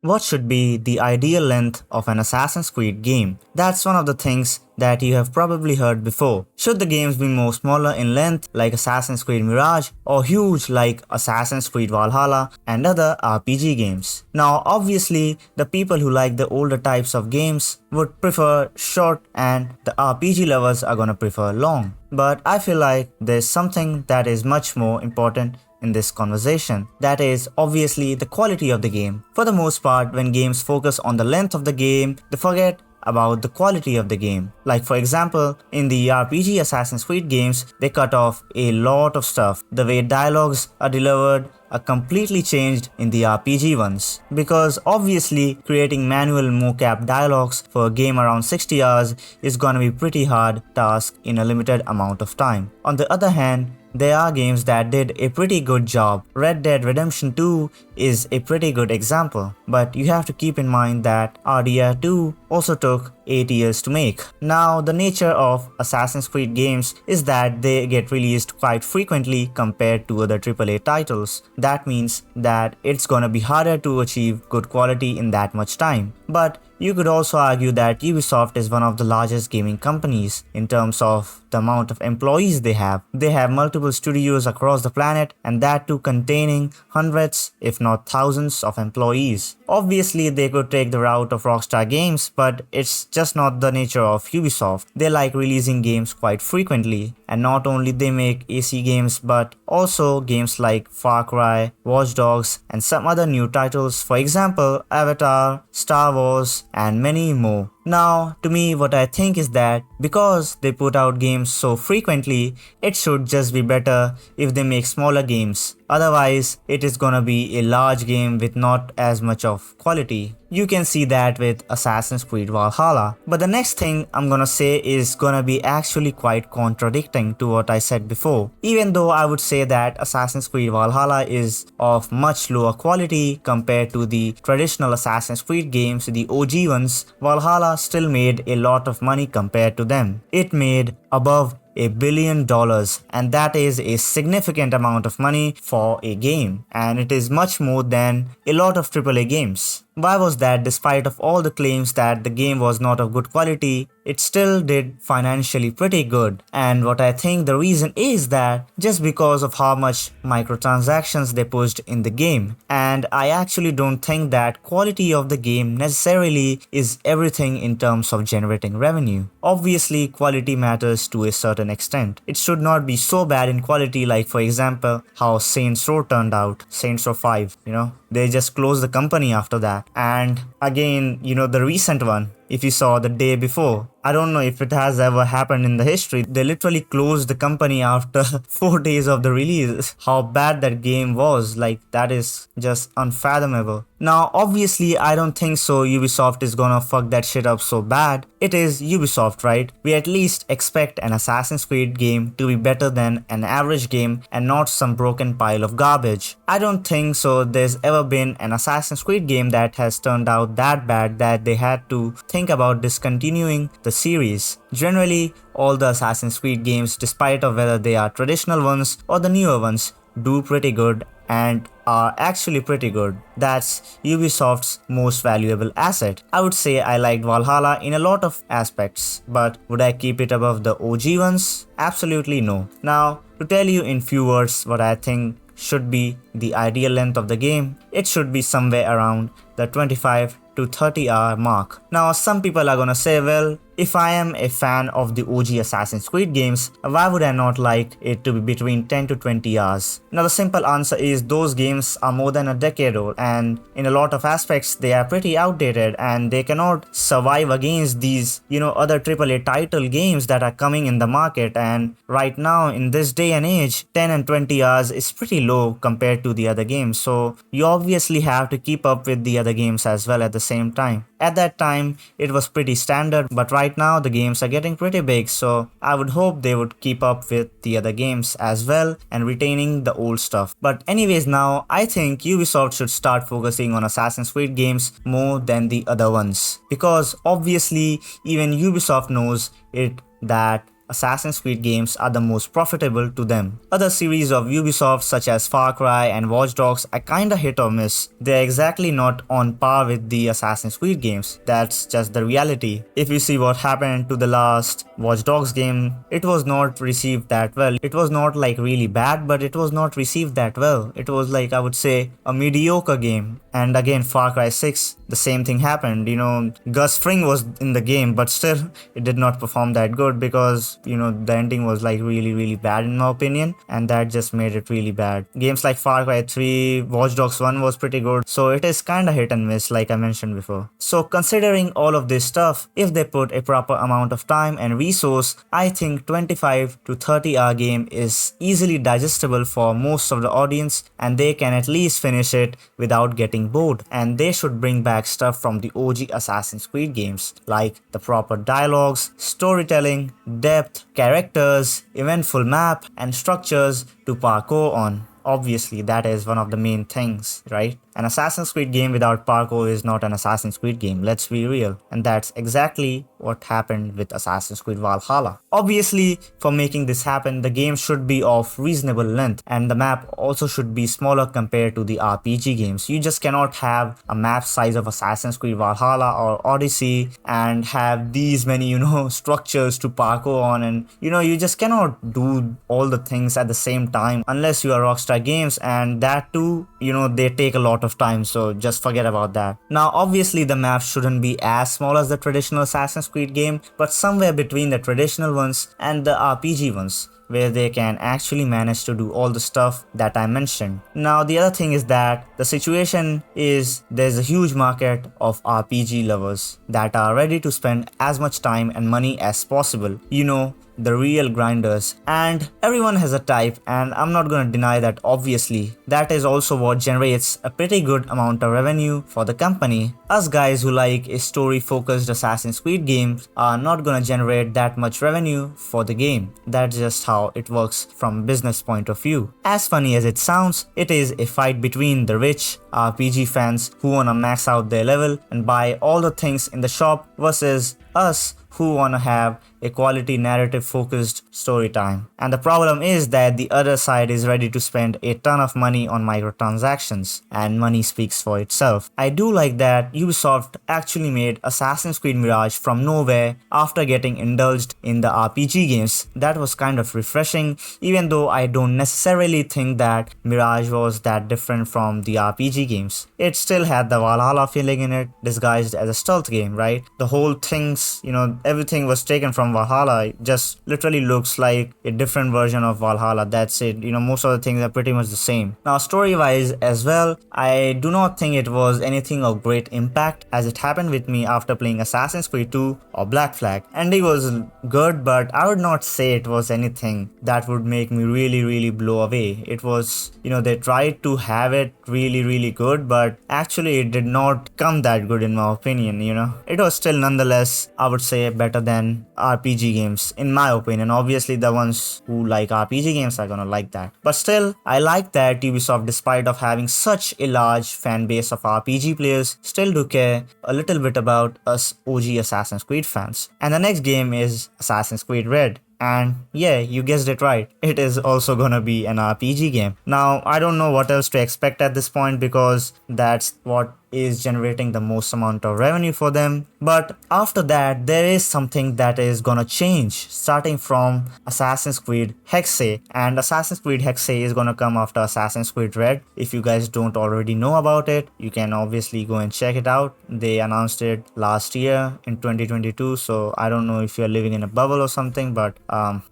What should be the ideal length of an Assassin's Creed game? That's one of the things that you have probably heard before. Should the games be more smaller in length like Assassin's Creed Mirage or huge like Assassin's Creed Valhalla and other RPG games? Now obviously the people who like the older types of games would prefer short and the RPG lovers are gonna prefer long. But I feel like there's something that is much more important in this conversation. That is obviously the quality of the game. For the most part, when games focus on the length of the game, they forget about the quality of the game. Like for example, in the RPG Assassin's Creed games, they cut off a lot of stuff. The way dialogues are delivered are completely changed in the RPG ones. Because obviously creating manual mocap dialogues for a game around 60 hours is gonna be pretty hard task in a limited amount of time. On the other hand, there are games that did a pretty good job. Red Dead Redemption 2 is a pretty good example, but you have to keep in mind that RDR2 also took 8 years to make. Now, the nature of Assassin's Creed games is that they get released quite frequently compared to other AAA titles. That means that it's gonna be harder to achieve good quality in that much time. But you could also argue that Ubisoft is one of the largest gaming companies in terms of the amount of employees they have. They have multiple studios across the planet, and that too containing hundreds, if not thousands of employees. Obviously, they could take the route of Rockstar Games, but it's just not the nature of Ubisoft. They like releasing games quite frequently, and not only they make AC games, but also games like Far Cry, Watch Dogs, and some other new titles, for example, Avatar, Star Wars, and many more. Now, to me, what I think is that because they put out games so frequently, it should just be better if they make smaller games. Otherwise, it is gonna be a large game with not as much of quality. You can see that with Assassin's Creed Valhalla. But the next thing I'm gonna say is gonna be actually quite contradicting to what I said before. Even though I would say that Assassin's Creed Valhalla is of much lower quality compared to the traditional Assassin's Creed games, the OG ones, Valhalla still made a lot of money compared to them. It made above $1 billion, and that is a significant amount of money for a game, and it is much more than a lot of AAA games. Why was that? Despite of all the claims that the game was not of good quality, it still did financially pretty good. And what I think the reason is that just because of how much microtransactions they pushed in the game. And I actually don't think that quality of the game necessarily is everything in terms of generating revenue. Obviously, quality matters to a certain extent. It should not be so bad in quality, like for example how Saints Row turned out, Saints Row 5, they just closed the company after that. And again, the recent one, if you saw the day before, I don't know if it has ever happened in the history. They literally closed the company after 4 days of the release. How bad that game was, that is just unfathomable. Now, obviously, I don't think so Ubisoft is gonna fuck that shit up so bad. It is Ubisoft, right? We at least expect an Assassin's Creed game to be better than an average game and not some broken pile of garbage. I don't think so there's ever been an Assassin's Creed game that has turned out that bad that they had to think about discontinuing the series. Generally, all the Assassin's Creed games, despite of whether they are traditional ones or the newer ones, do pretty good and are actually pretty good. That's Ubisoft's most valuable asset. I would say I liked Valhalla in a lot of aspects, but would I keep it above the OG ones? Absolutely no. Now, to tell you in few words what I think should be the ideal length of the game, it should be somewhere around the 25 to 30 hour mark. Now, some people are gonna say, well, if I am a fan of the OG Assassin's Creed games, why would I not like it to be between 10 to 20 hours? Now, the simple answer is those games are more than a decade old, and in a lot of aspects they are pretty outdated and they cannot survive against these, other AAA title games that are coming in the market. And right now in this day and age, 10 and 20 hours is pretty low compared to the other games. So you obviously have to keep up with the other games as well at the same time. At that time, it was pretty standard, but right now the games are getting pretty big, so I would hope they would keep up with the other games as well and retaining the old stuff. But anyways, now I think Ubisoft should start focusing on Assassin's Creed games more than the other ones, because obviously even Ubisoft knows it that Assassin's Creed games are the most profitable to them. Other series of Ubisoft such as Far Cry and Watch Dogs are kinda hit or miss. They're exactly not on par with the Assassin's Creed games. That's just the reality. If you see what happened to the last Watch Dogs game, it was not received that well. It was not like really bad, but it was not received that well. It was like, I would say, a mediocre game. And again, Far Cry 6, the same thing happened. Gus Fring was in the game, but still it did not perform that good because, the ending was like really, really bad in my opinion, and that just made it really bad. Games like Far Cry 3, Watch Dogs 1 was pretty good, so it is kinda hit and miss like I mentioned before. So considering all of this stuff, if they put a proper amount of time and resource, I think 25 to 30 hour game is easily digestible for most of the audience, and they can at least finish it without getting bored. And they should bring back stuff from the OG Assassin's Creed games, like the proper dialogues, storytelling, depth, characters, eventful map, and structures to parkour on. Obviously, that is one of the main things, right? An Assassin's Creed game without parkour is not an Assassin's Creed game, let's be real. And that's exactly what happened with Assassin's Creed Valhalla. Obviously, for making this happen, the game should be of reasonable length, and the map also should be smaller compared to the RPG games. You just cannot have a map size of Assassin's Creed Valhalla or Odyssey and have these many, structures to parkour on, and you just cannot do all the things at the same time unless you are Rockstar Games, and that too, they take a lot of time, so just forget about that. Now obviously the map shouldn't be as small as the traditional Assassin's Creed game, but somewhere between the traditional ones and the RPG ones, where they can actually manage to do all the stuff that I mentioned. Now the other thing is that the situation is there's a huge market of RPG lovers that are ready to spend as much time and money as possible. The real grinders, and everyone has a type, and I'm not gonna deny that. Obviously that is also what generates a pretty good amount of revenue for the company. Us guys who like a story focused Assassin's Creed game are not gonna generate that much revenue for the game. That's just how it works from a business point of view. As funny as it sounds, it is a fight between the rich RPG fans who wanna max out their level and buy all the things in the shop versus us who wanna have a quality narrative focused story time. And the problem is that the other side is ready to spend a ton of money on microtransactions, and money speaks for itself. I do like that Ubisoft actually made Assassin's Creed Mirage from nowhere after getting indulged in the RPG games. That was kind of refreshing, even though I don't necessarily think that Mirage was that different from the RPG games. It still had the Valhalla feeling in it, disguised as a stealth game, right? The whole things, everything was taken from Valhalla. It just literally looks like a different version of Valhalla. That's it. Most of the things are pretty much the same. Now story wise as well, I do not think it was anything of great impact, as it happened with me after playing Assassin's Creed 2 or Black Flag. Ending was good, but I would not say it was anything that would make me really, really blow away. It was, they tried to have it really, really good, but actually it did not come that good in my opinion. It was still nonetheless, I would say, better than RPG games in my opinion. Obviously the ones who like RPG games are gonna like that, but still I like that Ubisoft, despite of having such a large fan base of RPG players, still do care a little bit about us OG Assassin's Creed fans. And the next game is Assassin's Creed Red. And yeah, you guessed it right, it is also gonna be an RPG game. Now I don't know what else to expect at this point, because that's what is generating the most amount of revenue for them. But after that, there is something that is gonna change, starting from Assassin's Creed Hexe. And Assassin's Creed Hexe is gonna come after Assassin's Creed Red. If you guys don't already know about it, you can obviously go and check it out. They announced it last year in 2022, so I don't know if you're living in a bubble or something, but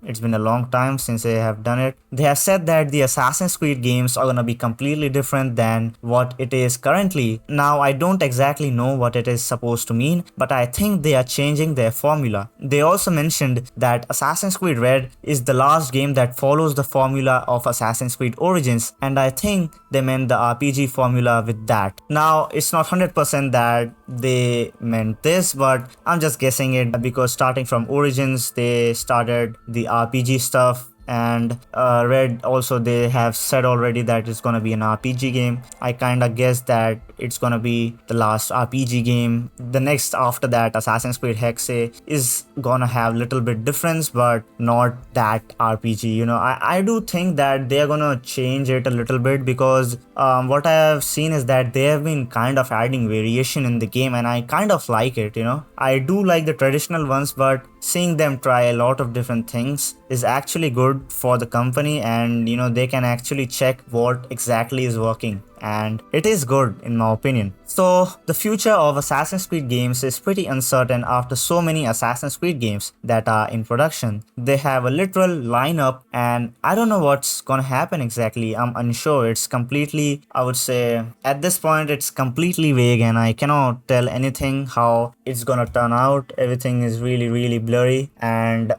it's been a long time since they have done it. They have said that the Assassin's Creed games are gonna be completely different than what it is currently. Now I don't exactly know what it is supposed to mean, but I think they are changing their formula. They also mentioned that Assassin's Creed Red is the last game that follows the formula of Assassin's Creed Origins, and I think they meant the RPG formula with that. Now it's not 100% that they meant this, but I'm just guessing it because starting from Origins they started the RPG stuff and read also they have said already that it's gonna be an RPG game. I kind of guess that it's gonna be the last RPG game. The next after that, Assassin's Creed Hexe is gonna have little bit difference, but not that RPG. I do think that they are gonna change it a little bit, because what I have seen is that they have been kind of adding variation in the game, and I kind of like it. I do like the traditional ones, but seeing them try a lot of different things is actually good for the company, and they can actually check what exactly is working, and it is good in my opinion. So the future of Assassin's Creed games is pretty uncertain after so many Assassin's Creed games that are in production. They have a literal lineup, and I don't know what's gonna happen exactly. I'm unsure. It's completely, I would say, at this point it's completely vague, and I cannot tell anything how it's gonna turn out. Everything is really, really blurry, and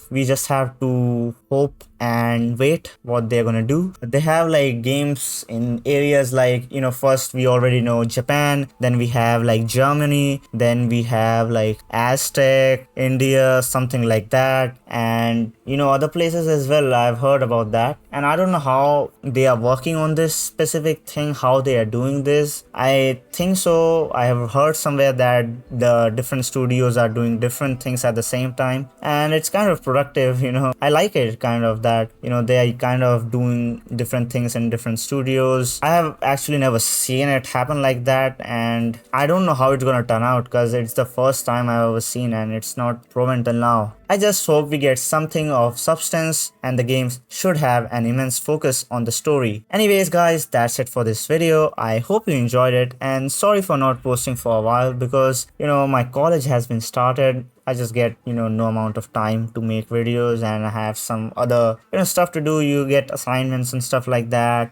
we just have to hope and wait what they're gonna do. They have like games in areas like, first we already know Japan, then we have like Germany, then we have like Aztec, India, something like that, and other places as well. I've heard about that, and I don't know how they are working on this specific thing, how they are doing this. I think so, I have heard somewhere that the different studios are doing different things at the same time, and it's kind of productive. I like it kind of that they are kind of doing different things in different studios. I have actually never seen it happen like that, and I don't know how it's gonna turn out, because it's the first time I've ever seen, and it's not proven till now. I just hope we get something of substance, and the games should have an immense focus on the story. Anyways guys, that's it for this video. I hope you enjoyed it, and sorry for not posting for a while, because my college has been started. I just get no amount of time to make videos, and I have some other stuff to do. You get assignments and stuff like that.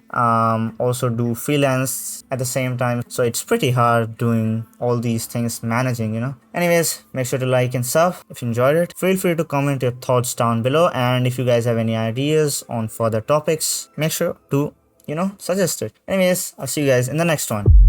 Also do freelance at the same time, so it's pretty hard doing all these things, managing. Anyways, make sure to like and sub if you enjoyed it. Feel free to comment your thoughts down below, and if you guys have any ideas on further topics, make sure to suggest it. Anyways, I'll see you guys in the next one.